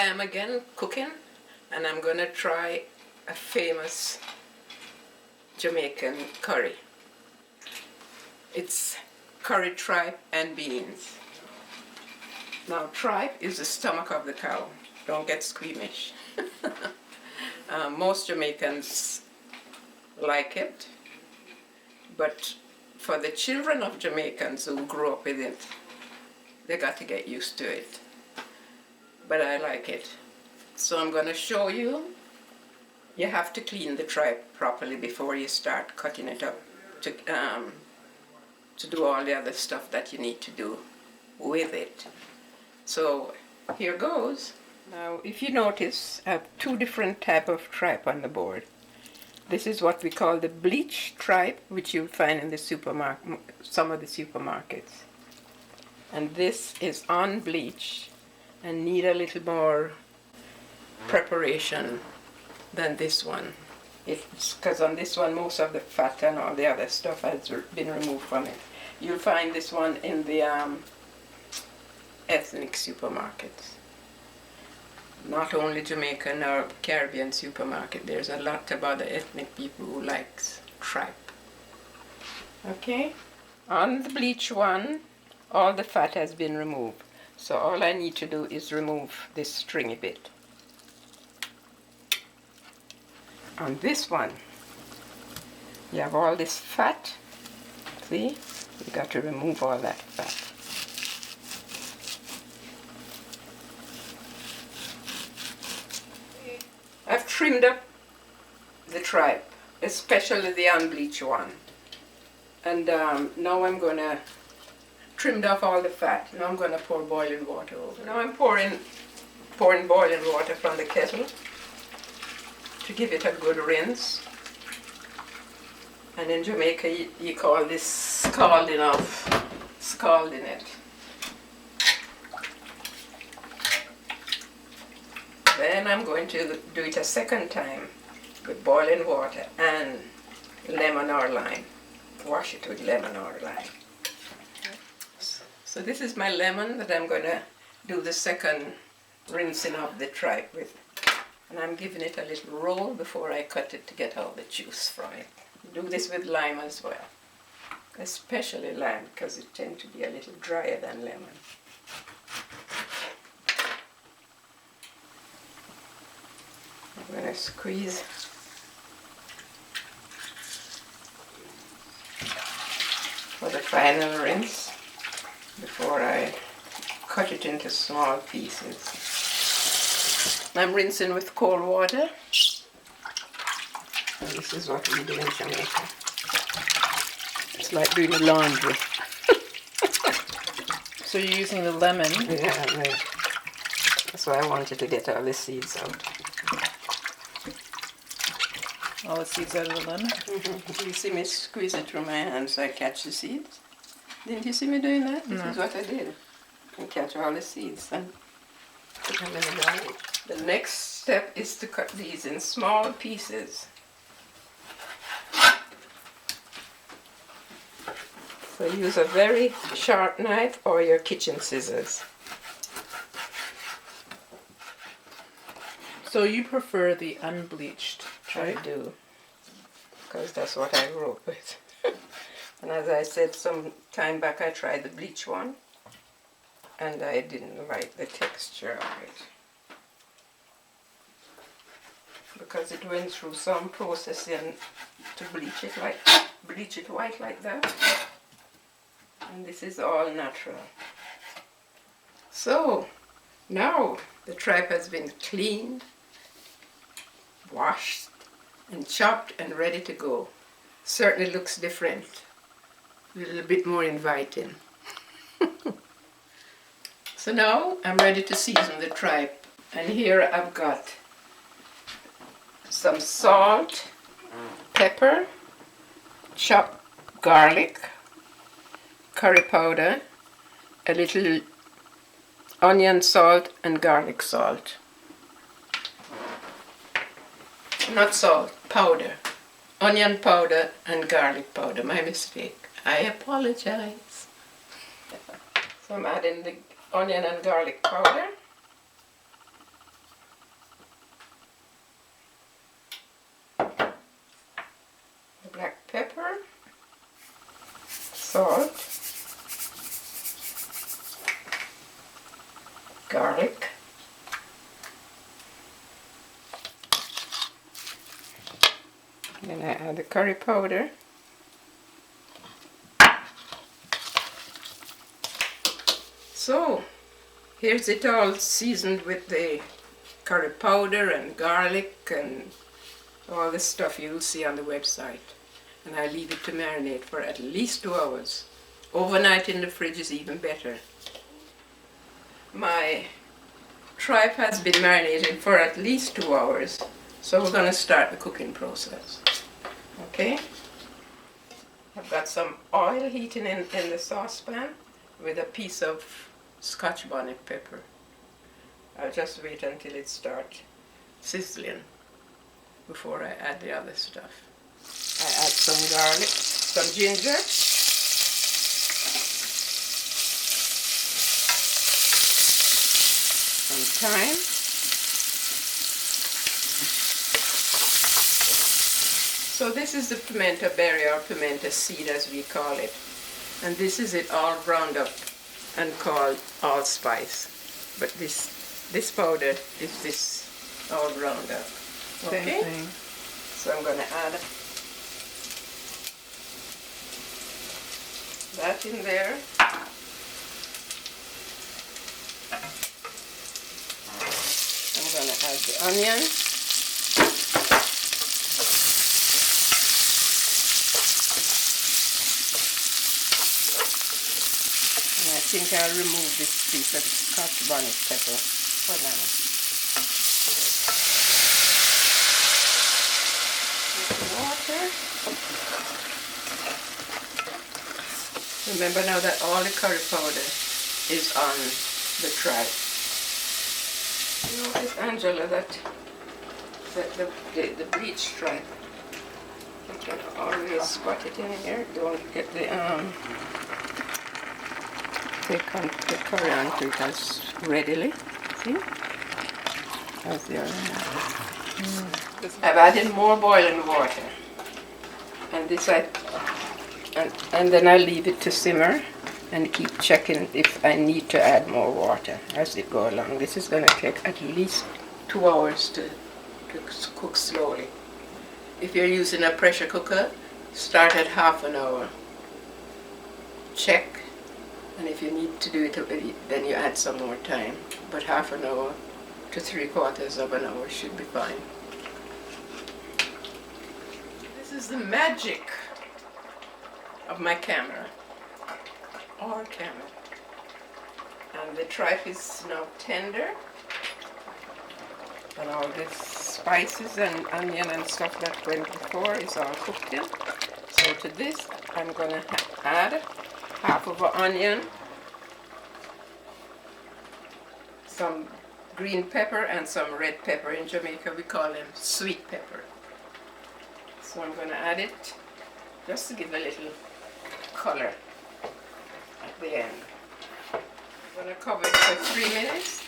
am again cooking, and I'm going to try a famous Jamaican curry. It's curry tripe and beans. Now, tripe is the stomach of the cow. Don't get squeamish. Most Jamaicans like it, but for the children of Jamaicans who grew up with it, they got to get used to it. But I like it. So I'm going to show you. You have to clean the tripe properly before you start cutting it up to do all the other stuff that you need to do with it. So here goes. Now, if you notice, I have two different types of tripe on the board. This is what we call the bleached tripe, which you'll find in the supermarket, some of the supermarkets. And this is unbleached and need a little more preparation than this one. It's because on this one most of the fat and all the other stuff has been removed from it. You'll find this one in the ethnic supermarkets. Not only Jamaican or Caribbean supermarket. There's a lot of other ethnic people who likes tripe. Okay? On the bleach one, all the fat has been removed. So all I need to do is remove this stringy bit. On this one, you have all this fat. See? You got to remove all that fat. I've trimmed up the tripe, especially the unbleached one. And now I'm going to trim off all the fat. Now I'm going to pour boiling water over. Now I'm pouring boiling water from the kettle to give it a good rinse. And in Jamaica you call this scalding it. Then I'm going to do it a second time with boiling water and lemon or lime. Wash it with lemon or lime. So this is my lemon that I'm going to do the second rinsing of the tripe with. And I'm giving it a little roll before I cut it to get all the juice from it. Do this with lime as well. Especially lime because it tends to be a little drier than lemon. I'm going to squeeze for the final rinse before I cut it into small pieces. I'm rinsing with cold water. And this is what we do in Jamaica. It's like doing the laundry. So you're using the lemon? Yeah, right. That's why I wanted to get all the seeds out. All the seeds out of the lemon? You see me squeeze it through my hand so I catch the seeds? Didn't you see me doing that? This is what I did. I catch all the seeds and put them in the bowl. The next step is to cut these in small pieces. So use a very sharp knife or your kitchen scissors. So you prefer the unbleached tripe? I do, because that's what I grew up with. And as I said some time back, I tried the bleach one, and I didn't like the texture of it. Because it went through some processing to bleach it white like that. And this is all natural. So, now the tripe has been cleaned, washed, and chopped and ready to go. Certainly looks different. A little bit more inviting. So now I'm ready to season the tripe. And here I've got some salt, pepper, chopped garlic, curry powder, a little onion salt and garlic salt. Not salt, powder. Onion powder and garlic powder, my mistake. I apologize. So I'm adding the onion and garlic powder. salt, garlic, then I add the curry powder, so here's it all seasoned with the curry powder and garlic and all the stuff you'll see on the website. And I leave it to marinate for at least 2 hours. Overnight in the fridge is even better. My tripe has been marinated for at least 2 hours, so we're going to start the cooking process. Okay? I've got some oil heating in the saucepan with a piece of Scotch bonnet pepper. I'll just wait until it starts sizzling before I add the other stuff. I add some garlic, some ginger, some thyme, so this is the pimento berry or pimento seed as we call it, and this is it all ground up and called allspice, but this powder is this all ground up. Okay, Same thing. so I'm going to add that in there. I'm going to add the onion. And I think I'll remove this piece of Scotch bonnet pepper for now. Water. Remember now that all the curry powder is on the tripe. Notice, Angela, that the bleached tripe, you can always spot it in here. Don't get the curry onto it as readily. See? As the other one. I've added more boiling water, and this and then I leave it to simmer and keep checking if I need to add more water as it goes along. This is going to take at least 2 hours to cook slowly. If you're using a pressure cooker, start at half an hour. Check, and if you need to do it, then you add some more time. But half an hour to 3/4 of an hour should be fine. This is the magic of my camera, our camera. And the tripe is now tender, and all the spices and onion and stuff that went before is all cooked in. So to this I'm going to add half of an onion, some green pepper and some red pepper. In Jamaica we call them sweet pepper. So I'm going to add it just to give a little color at the end. I'm going to cover it for 3 minutes,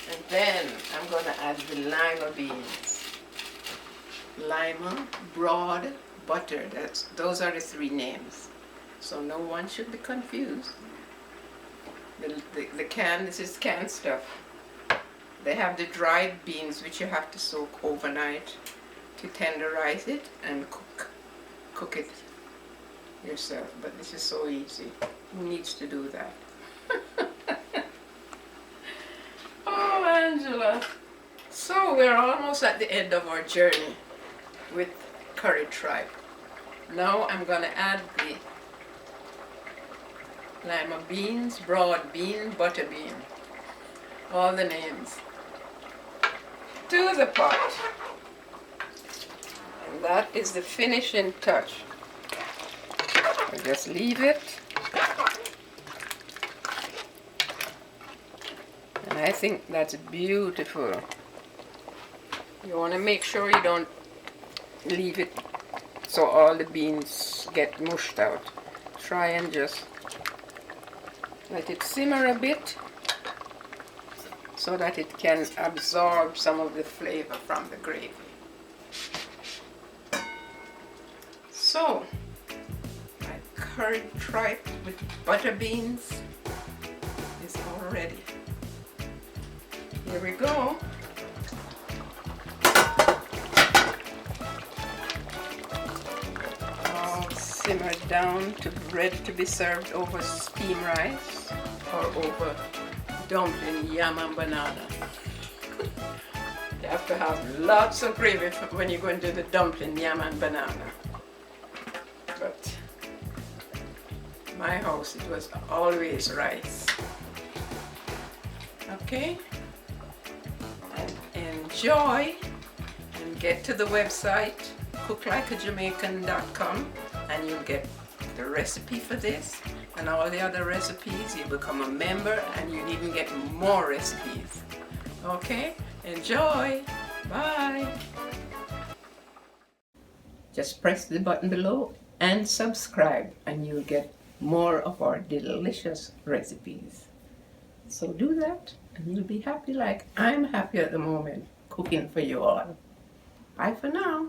and then I'm going to add the lima beans. Lima, broad, butter, those are the 3 names. So no one should be confused. The can, this is canned stuff. They have the dried beans which you have to soak overnight to tenderize it and cook it yourself. But this is so easy. Who needs to do that? Oh, Angela. So we're almost at the end of our journey with curry tripe. Now I'm going to add the lima beans, broad bean, butter bean, all the names, to the pot. And that is the finishing touch. I just leave it. And I think that's beautiful. You want to make sure you don't leave it so all the beans get mushed out. Try and just let it simmer a bit so that it can absorb some of the flavor from the gravy. So, my curried tripe with butter beans is all ready. Here we go. All simmered down to ready to be served over steamed rice or over dumpling, yam and banana. You have to have lots of gravy when you're going to do the dumpling, yam and banana. But my house, it was always rice. Okay? And enjoy, and get to the website cooklikeajamaican.com and you'll get the recipe for this and all the other recipes. You become a member and you'll even get more recipes. Okay? Enjoy! Bye! Just press the button below and subscribe and you'll get more of our delicious recipes. So do that and you'll be happy like I'm happy at the moment cooking for you all. Bye for now.